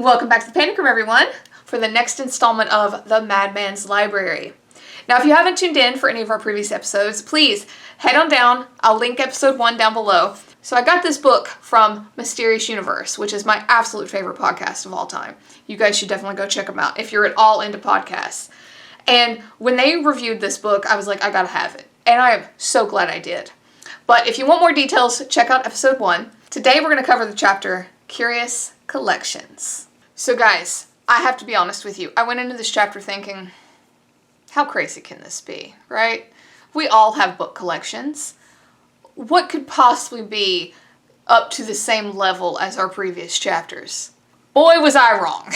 Welcome back to the Panic Room, everyone, for the next installment of the Madman's Library. Now, if you haven't tuned in for any of our previous episodes, please head on down. I'll link episode 1 down below. So I got this book from Mysterious Universe, which is my absolute favorite podcast of all time. You guys should definitely go check them out if you're at all into podcasts. And when they reviewed this book, I was like, I gotta have it. And I am so glad I did. But if you want more details, check out episode 1. Today we're going to cover the chapter Curious Collections. So guys, I have to be honest with you. I went into this chapter thinking, how crazy can this be, right? We all have book collections. What could possibly be up to the same level as our previous chapters? Boy, was I wrong.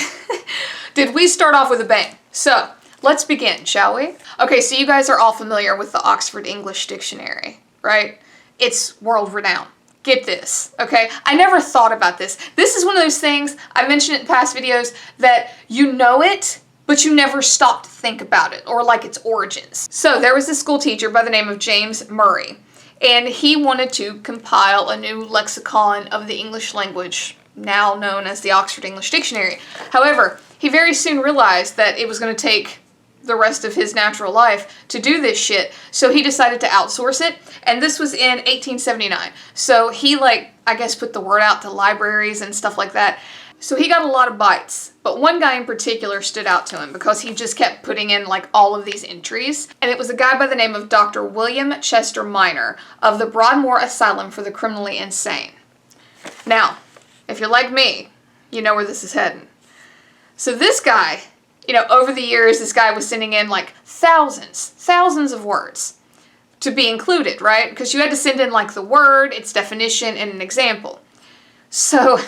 Did we start off with a bang? So, let's begin, shall we? Okay, so you guys are all familiar with the Oxford English Dictionary, right? It's world renowned. Get this, okay? I never thought about this. This is one of those things, I mentioned it in past videos, that you know it, but you never stop to think about it, or like its origins. So there was this school teacher by the name of James Murray, and he wanted to compile a new lexicon of the English language, now known as the Oxford English Dictionary. However, he very soon realized that it was going to take the rest of his natural life to do this shit, so he decided to outsource it, and this was in 1879. So he, I guess put the word out to libraries and stuff like that. So he got a lot of bites, but one guy in particular stood out to him because he just kept putting in all of these entries, and it was a guy by the name of Dr. William Chester Minor of the Broadmoor Asylum for the Criminally Insane. Now, if you're like me, you know where this is heading. So this guy, over the years, this guy was sending in thousands of words to be included, right? Because you had to send in the word, its definition, and an example. So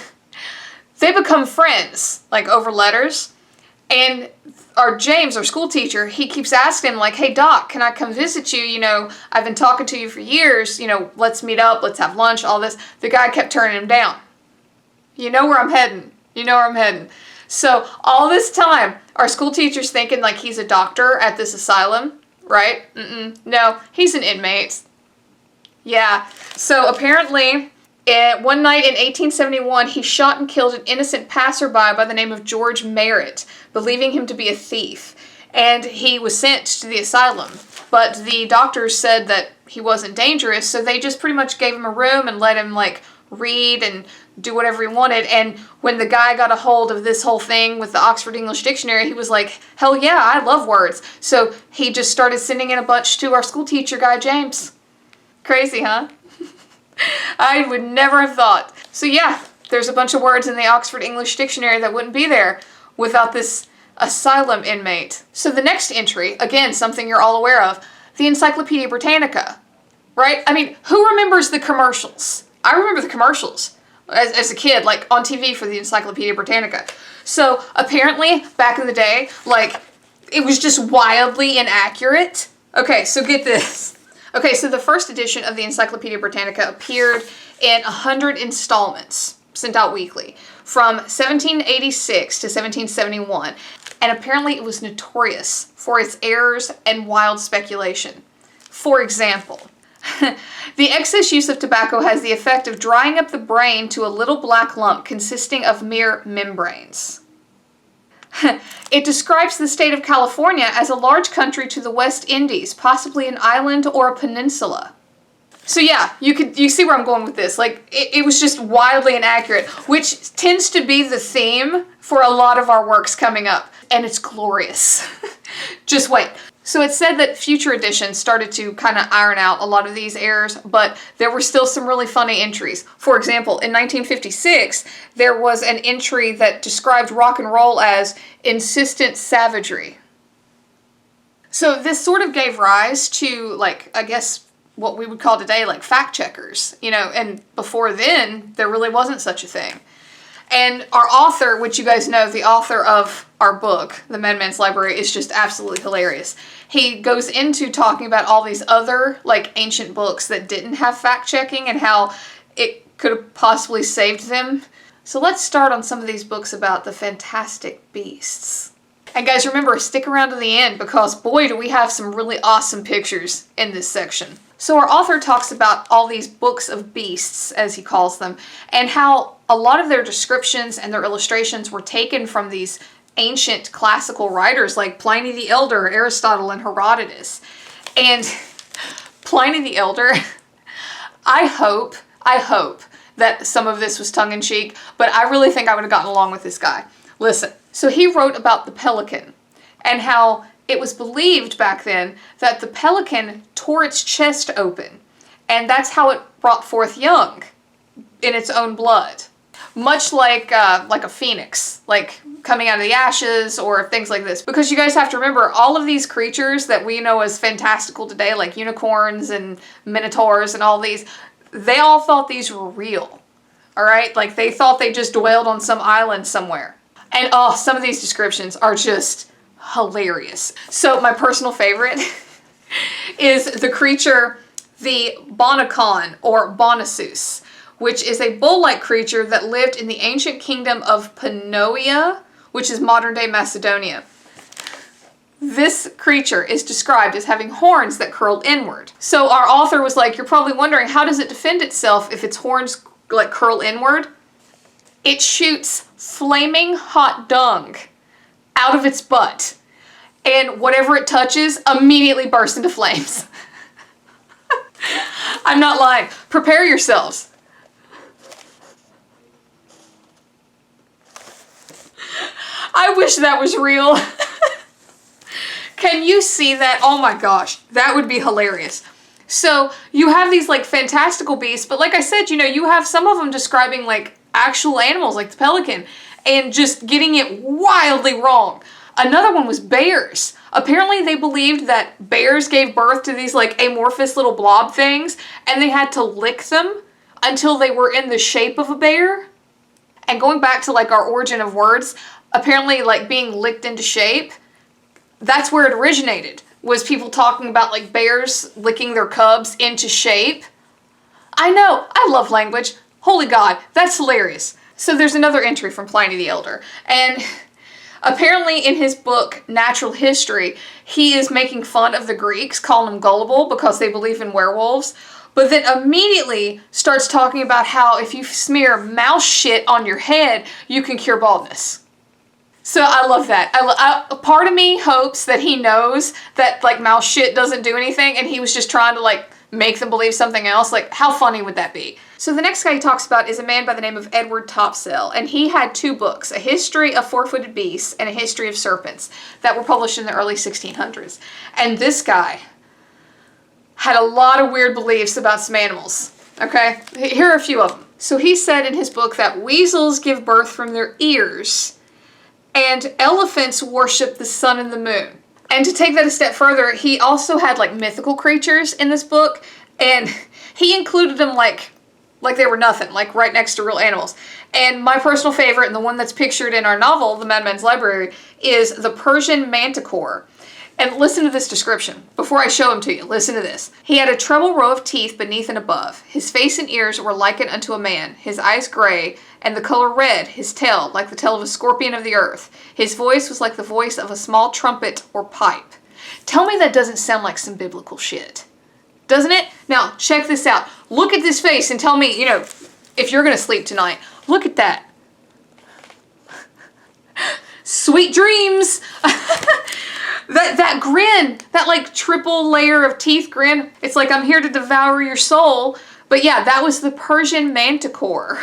they become friends, over letters. And our James, our school teacher, he keeps asking him, hey, Doc, can I come visit you? I've been talking to you for years. Let's meet up, let's have lunch, all this. The guy kept turning him down. You know where I'm heading. So all this time, our school teacher's thinking he's a doctor at this asylum, right? No, he's an inmate. Yeah, so apparently one night in 1871, he shot and killed an innocent passerby by the name of George Merritt, believing him to be a thief. And he was sent to the asylum, but the doctors said that he wasn't dangerous, so they just pretty much gave him a room and let him read and do whatever he wanted. And when the guy got a hold of this whole thing with the Oxford English Dictionary, he was like, hell yeah, I love words. So he just started sending in a bunch to our school teacher guy, James. Crazy, huh? I would never have thought. So yeah, there's a bunch of words in the Oxford English Dictionary that wouldn't be there without this asylum inmate. So the next entry, again, something you're all aware of, the Encyclopedia Britannica, right? I mean, who remembers the commercials? I remember the commercials as a kid, on TV for the Encyclopedia Britannica. So apparently, back in the day, it was just wildly inaccurate. Okay, so get this. Okay, so the first edition of the Encyclopedia Britannica appeared in 100 installments, sent out weekly, from 1786 to 1771, and apparently it was notorious for its errors and wild speculation. For example, the excess use of tobacco has the effect of drying up the brain to a little black lump consisting of mere membranes. It describes the state of California as a large country to the West Indies, possibly an island or a peninsula. So yeah, you see where I'm going with this. It was just wildly inaccurate, which tends to be the theme for a lot of our works coming up. And it's glorious. Just wait. So it said that future editions started to kind of iron out a lot of these errors, but there were still some really funny entries. For example, in 1956, there was an entry that described rock and roll as insistent savagery. So this sort of gave rise to, I guess, what we would call today, fact checkers, and before then, there really wasn't such a thing. And our author, which you guys know, the author of our book, The Madman's Library, is just absolutely hilarious. He goes into talking about all these other, ancient books that didn't have fact-checking and how it could have possibly saved them. So let's start on some of these books about the fantastic beasts. And guys, remember, stick around to the end because, boy, do we have some really awesome pictures in this section. So our author talks about all these books of beasts, as he calls them, and how a lot of their descriptions and their illustrations were taken from these ancient classical writers like Pliny the Elder, Aristotle, and Herodotus. And Pliny the Elder, I hope that some of this was tongue-in-cheek, but I really think I would have gotten along with this guy. Listen, so he wrote about the pelican and how it was believed back then that the pelican tore its chest open, and that's how it brought forth young in its own blood. Much like a phoenix, like coming out of the ashes or things like this. Because you guys have to remember, all of these creatures that we know as fantastical today, like unicorns and minotaurs and all these, they all thought these were real. Alright? Like they thought they just dwelled on some island somewhere. And oh, some of these descriptions are just hilarious. So my personal favorite is the creature, the Bonacon or Bonasus, which is a bull-like creature that lived in the ancient kingdom of Pannonia, which is modern-day Macedonia. This creature is described as having horns that curled inward. So our author was like, you're probably wondering, how does it defend itself if its horns like curl inward? It shoots flaming hot dung out of its butt, and whatever it touches immediately bursts into flames. I'm not lying. Prepare yourselves. I wish that was real. Can you see that? Oh my gosh, that would be hilarious. So you have these like fantastical beasts, but like I said, you know, you have some of them describing like actual animals like the pelican and just getting it wildly wrong. Another one was bears. Apparently they believed that bears gave birth to these like amorphous little blob things, and they had to lick them until they were in the shape of a bear. And going back to like our origin of words, apparently like being licked into shape, that's where it originated, was people talking about like bears licking their cubs into shape. I know, I love language. Holy God, that's hilarious. So there's another entry from Pliny the Elder, and apparently in his book, Natural History, he is making fun of the Greeks, calling them gullible because they believe in werewolves, but then immediately starts talking about how if you smear mouse shit on your head, you can cure baldness. So I love that. Part of me hopes that he knows that like mouse shit doesn't do anything, and he was just trying to like make them believe something else. Like, how funny would that be? So the next guy he talks about is a man by the name of Edward Topsell, and he had two books, A History of Four-Footed Beasts and A History of Serpents, that were published in the early 1600s. And this guy had a lot of weird beliefs about some animals. Okay? Here are a few of them. So he said in his book that weasels give birth from their ears, and elephants worship the sun and the moon. And to take that a step further, he also had like mythical creatures in this book, and he included them like they were nothing, like right next to real animals. And my personal favorite, and the one that's pictured in our novel, The Madman's Library, is the Persian manticore. And listen to this description. Before I show him to you, listen to this. He had a treble row of teeth beneath and above. His face and ears were likened unto a man, his eyes gray, and the color red, his tail like the tail of a scorpion of the earth. His voice was like the voice of a small trumpet or pipe. Tell me that doesn't sound like some biblical shit. Doesn't it? Now, check this out. Look at this face and tell me, you know, if you're going to sleep tonight. Look at that. Sweet dreams. That grin, that like triple layer of teeth grin, it's like I'm here to devour your soul. But yeah, that was the Persian manticore.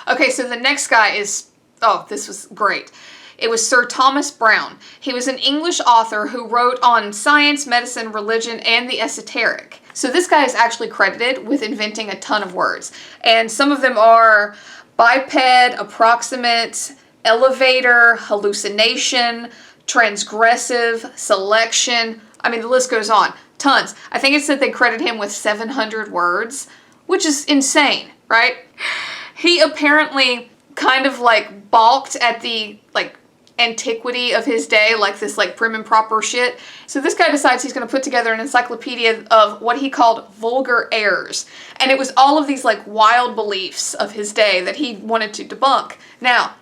Okay, so the next guy is, oh, this was great. It was Sir Thomas Browne. He was an English author who wrote on science, medicine, religion, and the esoteric. So this guy is actually credited with inventing a ton of words. And some of them are biped, approximate, elevator, hallucination, transgressive, selection. I mean, the list goes on. Tons. I think it said they credit him with 700 words, which is insane, right? He apparently kind of like balked at the like antiquity of his day, like this like prim and proper shit. So this guy decides he's going to put together an encyclopedia of what he called vulgar errors. And it was all of these like wild beliefs of his day that he wanted to debunk. Now,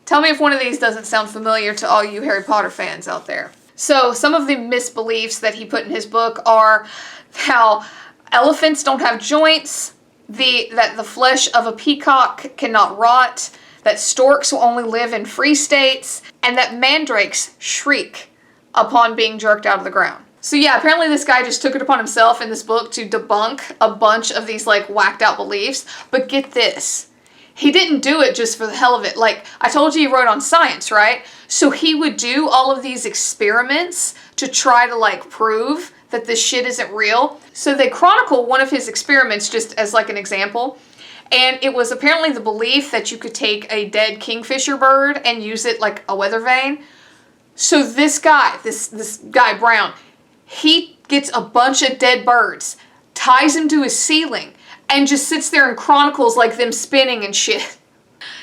tell me if one of these doesn't sound familiar to all you Harry Potter fans out there. So some of the misbeliefs that he put in his book are how elephants don't have joints, that the flesh of a peacock cannot rot, that storks will only live in free states, and that mandrakes shriek upon being jerked out of the ground. So yeah, apparently this guy just took it upon himself in this book to debunk a bunch of these like whacked out beliefs. But get this, he didn't do it just for the hell of it. Like I told you, he wrote on science, right? So he would do all of these experiments to try to like prove that this shit isn't real. So they chronicle one of his experiments just as like an example. And it was apparently the belief that you could take a dead kingfisher bird and use it like a weather vane. So this guy, this guy Brown, he gets a bunch of dead birds, ties them to his ceiling, and just sits there and chronicles like them spinning and shit.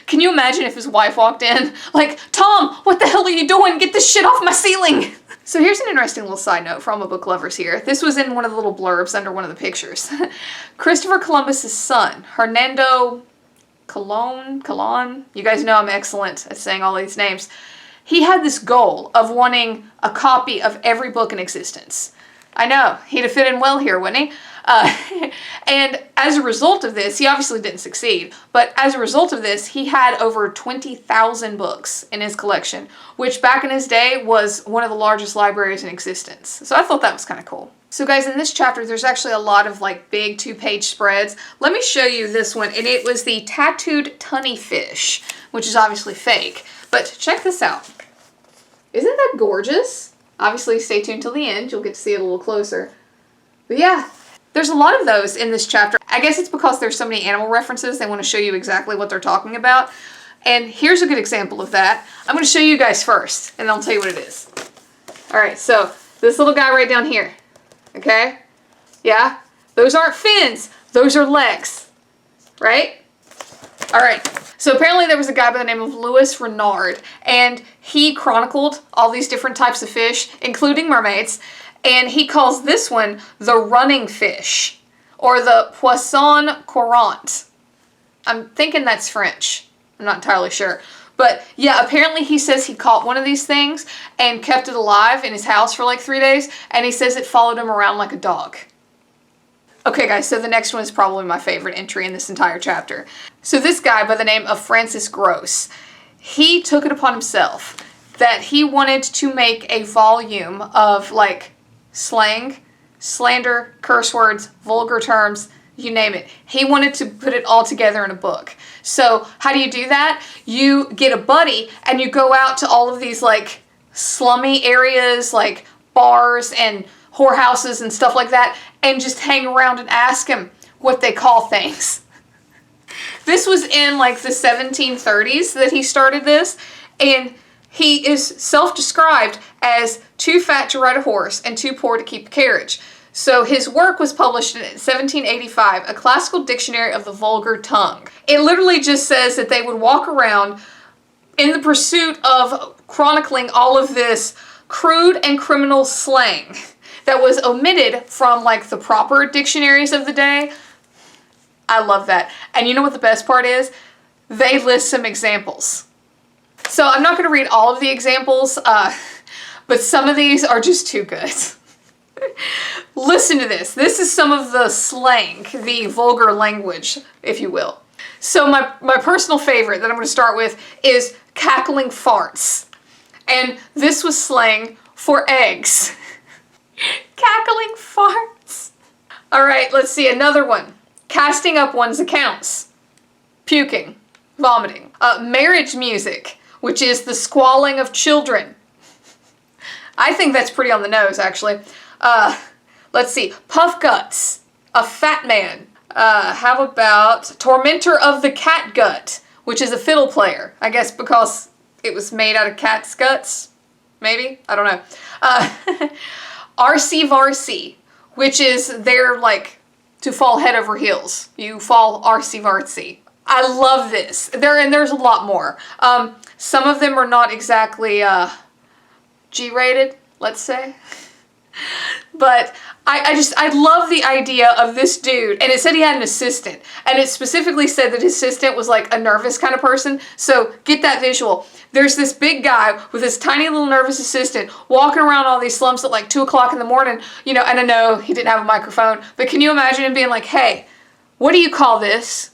Can you imagine if his wife walked in? Like, Tom, what the hell are you doing? Get this shit off my ceiling! So here's an interesting little side note for all my book lovers here. This was in one of the little blurbs under one of the pictures. Christopher Columbus's son, Hernando Colon, you guys know I'm excellent at saying all these names. He had this goal of wanting a copy of every book in existence. I know, he'd have fit in well here, wouldn't he? And as a result of this, he obviously didn't succeed, but as a result of this, he had over 20,000 books in his collection, which back in his day was one of the largest libraries in existence. So I thought that was kind of cool. So guys, in this chapter, there's actually a lot of like big 2-page spreads. Let me show you this one, and it was the tattooed tunny fish, which is obviously fake. But check this out. Isn't that gorgeous? Obviously, stay tuned till the end. You'll get to see it a little closer. But yeah, there's a lot of those in this chapter. I guess it's because there's so many animal references, they want to show you exactly what they're talking about. And here's a good example of that. I'm going to show you guys first, and I'll tell you what it is. Alright, so this little guy right down here. Okay? Yeah? Those aren't fins. Those are legs. Right? Alright. So apparently there was a guy by the name of Louis Renard, and he chronicled all these different types of fish, including mermaids, and he calls this one the running fish, or the poisson courant. I'm thinking that's French. I'm not entirely sure. But yeah, apparently he says he caught one of these things and kept it alive in his house for like 3 days, and he says it followed him around like a dog. Okay guys, so the next one is probably my favorite entry in this entire chapter. So this guy by the name of Francis Gross, he took it upon himself that he wanted to make a volume of like slang, slander, curse words, vulgar terms, you name it. He wanted to put it all together in a book. So how do you do that? You get a buddy and you go out to all of these like slummy areas like bars and whorehouses and stuff like that, and just hang around and ask him what they call things. This was in like the 1730s that he started this, and he is self-described as too fat to ride a horse and too poor to keep a carriage. So his work was published in 1785, a classical dictionary of the vulgar tongue. It literally just says that they would walk around in the pursuit of chronicling all of this crude and criminal slang that was omitted from like the proper dictionaries of the day. I love that. And you know what the best part is? They list some examples. So I'm not going to read all of the examples, but some of these are just too good. Listen to this. This is some of the slang, the vulgar language, if you will. So my personal favorite that I'm going to start with is cackling farts. And this was slang for eggs. Cackling farts. Alright, let's see another one. Casting up one's accounts. Puking. Vomiting. Marriage music, which is the squalling of children. I think that's pretty on the nose, actually. Let's see. Puff guts. A fat man. How about tormentor of the catgut, which is a fiddle player. I guess because it was made out of cat's guts. Maybe? I don't know. Artsy-vartsy, which is their, like, to fall head over heels. You fall artsy-vartsy. I love this. There's a lot more. Some of them are not exactly, G-rated, let's say. But I love the idea of this dude, and it said he had an assistant, and it specifically said that his assistant was like a nervous kind of person, so get that visual. there's this big guy with this tiny little nervous assistant walking around all these slums at like 2 o'clock in the morning, and I know he didn't have a microphone, but can you imagine him being like, hey, what do you call this?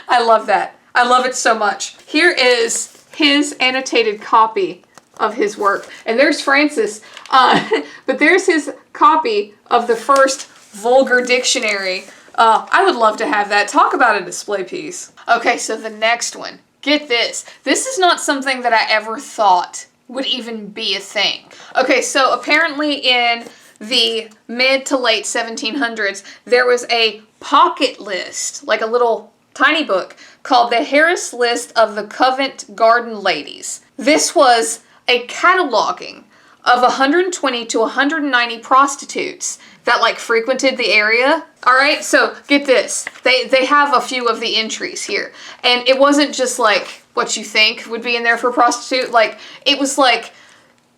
I love that. I love it so much. Here is his annotated copy of his work. And there's Francis, but there's his copy of the first vulgar dictionary. I would love to have that. Talk about a display piece. Okay, so the next one. Get this. This is not something that I ever thought would even be a thing. Okay, so apparently in the mid to late 1700s, there was a pocket list, like a little tiny book, called the Harris List of the Covent Garden Ladies. This was a cataloging of 120 to 190 prostitutes that like frequented the area. All right, so get this. They have a few of the entries here. And it wasn't just like what you think would be in there for a prostitute. Like, it was like,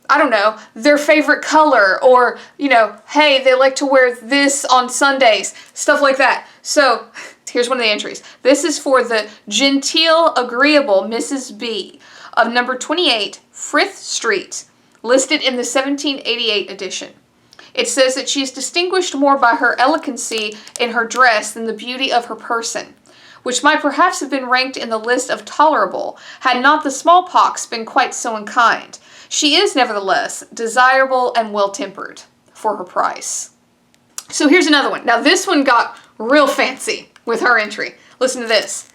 I don't know, their favorite color, or, hey, they like to wear this on Sundays, stuff like that. So here's one of the entries. This is for the genteel, agreeable Mrs. B of number 28 Frith Street, listed in the 1788 edition. It says that she is distinguished more by her elegancy in her dress than the beauty of her person, which might perhaps have been ranked in the list of tolerable, had not the smallpox been quite so unkind. She is, nevertheless, desirable and well-tempered for her price. So here's another one. Now this one got real fancy with her entry. Listen to this.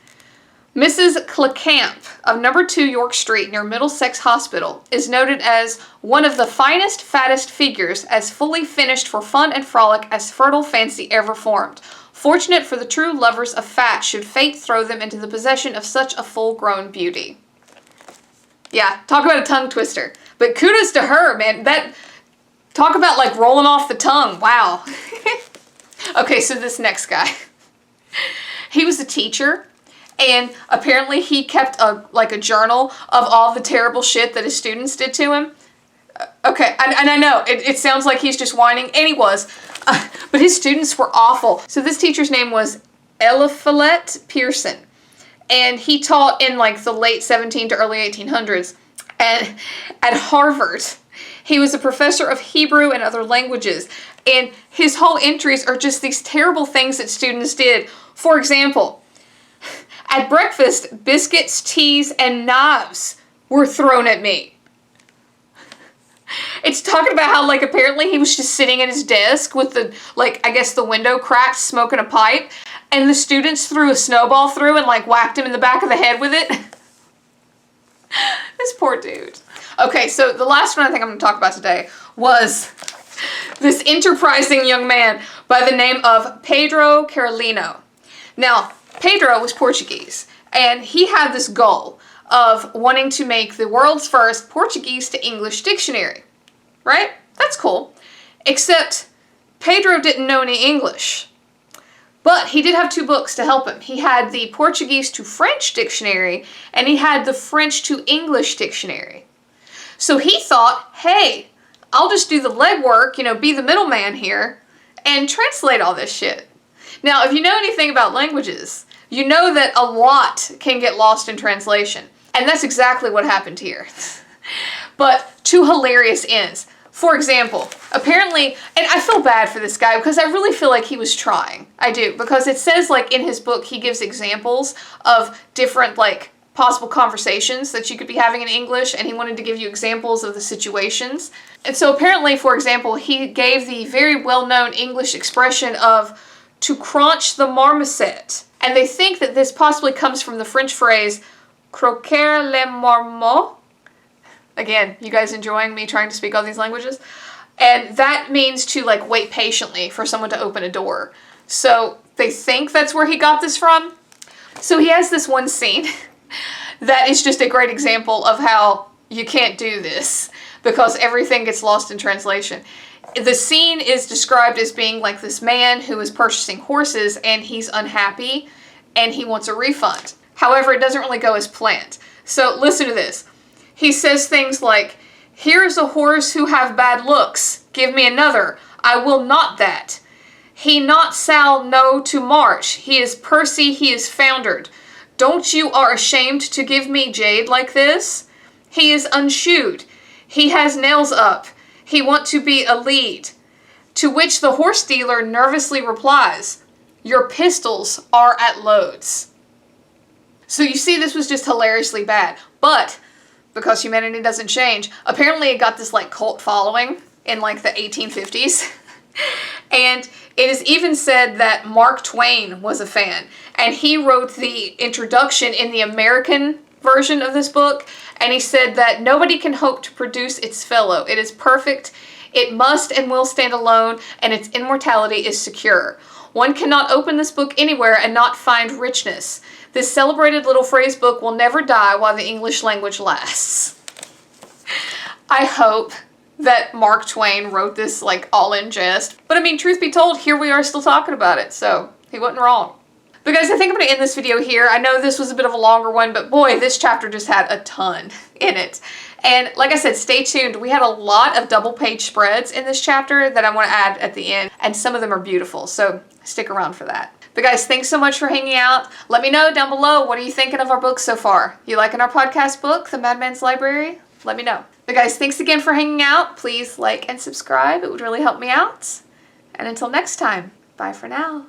Mrs. Clecamp of number 2 York Street near Middlesex Hospital is noted as one of the finest, fattest figures, as fully finished for fun and frolic as fertile fancy ever formed. Fortunate for the true lovers of fat should fate throw them into the possession of such a full-grown beauty. Yeah, talk about a tongue twister. But kudos to her, man. Talk about like rolling off the tongue. Wow. Okay, so this next guy. He was a teacher, and apparently he kept a journal of all the terrible shit that his students did to him. Okay, and I know, it sounds like he's just whining, and he was. But his students were awful. So this teacher's name was Eliphalet Pearson. And he taught in like the late 17 to early 1800s. And at Harvard, he was a professor of Hebrew and other languages. And his whole entries are just these terrible things that students did. For example, at breakfast, biscuits, teas, and knives were thrown at me. It's talking about how, like, apparently he was just sitting at his desk with the, like, I guess the window cracked, smoking a pipe, and the students threw a snowball through and, like, whacked him in the back of the head with it. This poor dude. Okay, so the last one I think I'm going to talk about today was this enterprising young man by the name of Pedro Carolino. Now, Pedro was Portuguese, and he had this goal of wanting to make the world's first Portuguese to English dictionary, right? That's cool. Except Pedro didn't know any English, but he did have 2 books to help him. He had the Portuguese to French dictionary, and he had the French to English dictionary. So he thought, hey, I'll just do the legwork, be the middleman here, and translate all this shit. Now, if you know anything about languages, you know that a lot can get lost in translation. And that's exactly what happened here. But to hilarious ends. For example, apparently, and I feel bad for this guy because I really feel like he was trying. I do, because it says, like, in his book, he gives examples of different, like, possible conversations that you could be having in English, and he wanted to give you examples of the situations. And so apparently, for example, he gave the very well-known English expression of to crunch the marmoset. And they think that this possibly comes from the French phrase croquer le marmot. Again, you guys enjoying me trying to speak all these languages? And that means to, like, wait patiently for someone to open a door. So they think that's where he got this from. So he has this one scene that is just a great example of how you can't do this because everything gets lost in translation. The scene is described as being like this man who is purchasing horses, and he's unhappy and he wants a refund. However, it doesn't really go as planned. So listen to this. He says things like, "Here's a horse who have bad looks. Give me another. I will not that. He not sall no to march. He is pursy, he is foundered. Don't you are ashamed to give me jade like this? He is unshoed. He has nails up. He want to be a lead. To which the horse dealer nervously replies, your pistols are at loads. So you see, this was just hilariously bad. But because humanity doesn't change, apparently it got this like cult following in like the 1850s. And it is even said that Mark Twain was a fan, and he wrote the introduction in the American version of this book, and he said that nobody can hope to produce its fellow. It is perfect, it must and will stand alone, and its immortality is secure. One cannot open this book anywhere and not find richness. This celebrated little phrase book will never die while the English language lasts. I hope that Mark Twain wrote this like all in jest. But I mean, truth be told, here we are still talking about it, so he wasn't wrong. But guys, I think I'm going to end this video here. I know this was a bit of a longer one, but boy, this chapter just had a ton in it. And like I said, stay tuned. We had a lot of double page spreads in this chapter that I want to add at the end, and some of them are beautiful, so stick around for that. But guys, thanks so much for hanging out. Let me know down below, what are you thinking of our books so far? You liking our podcast book, The Madman's Library? Let me know. But guys, thanks again for hanging out. Please like and subscribe. It would really help me out. And until next time, bye for now.